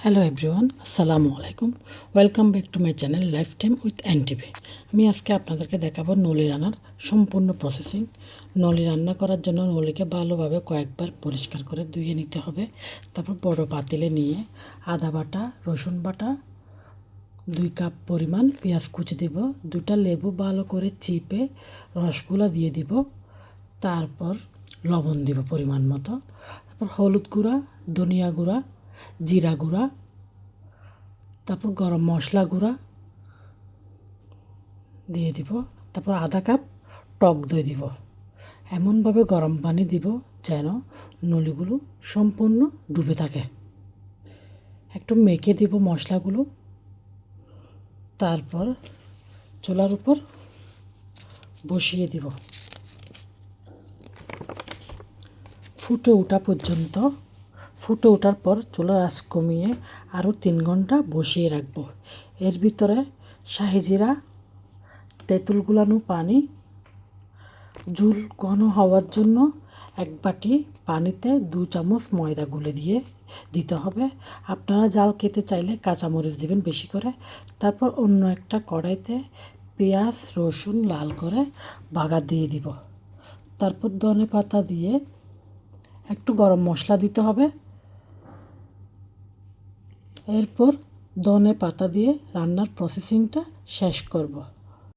Hello everyone, আসসালামু আলাইকুম। Welcome back to my channel life time with NTV. আমি আজকে আপনাদেরকে দেখাবো নলি রান্নার সম্পূর্ণ প্রসেসিং। নলি রান্না করার জন্য নলিকে ভালোভাবে কয়েকবার পরিষ্কার করে ধুয়ে নিতে হবে। তারপর বড় পাতিলে নিয়ে আদা বাটা, রসুন বাটা, 2 কাপ পরিমাণ পেঁয়াজ কুচি দিব, 2টা লেবু ভালো করে চিপে রসগুলো দিয়ে দিব, তারপর লবণ দিব পরিমাণ মতো, তারপর হলুদ গুঁড়া, ধনিয়া গুঁড়া, জিরা গুঁড়া, তারপর গরম মশলা গুঁড়া দিয়ে দিব, তারপর আধা কাপ টক দই দিব। এমনভাবে গরম পানি দিব যেন নলিগুলো সম্পূর্ণ ডুবে থাকে। একটু মেখে দিব মশলাগুলো, তারপর চুলার উপর বসিয়ে দিব। ফুটে ওঠার পর চুলার আঁচ কমিয়ে আরও 3 ঘন্টা বসিয়ে রাখব। এর ভিতরে শাহি জিরা, তেঁতুল গুলানো পানি, ঝোল ঘন হওয়ার জন্য 1 বাটি পানিতে 2 চামচ ময়দা গুলে দিয়ে দিতে হবে। আপনারা জাল খেতে চাইলে কাঁচামরিচ দিবেন বেশি করে। তারপর অন্য একটা কড়াইতে পেঁয়াজ রসুন লাল করে বাগার দিয়ে দিব। তারপর ধনে পাতা দিয়ে একটু গরম মশলা দিতে হবে। এরপর ধনে পাতা দিয়ে রান্নার প্রসেসিংটা শেষ করব।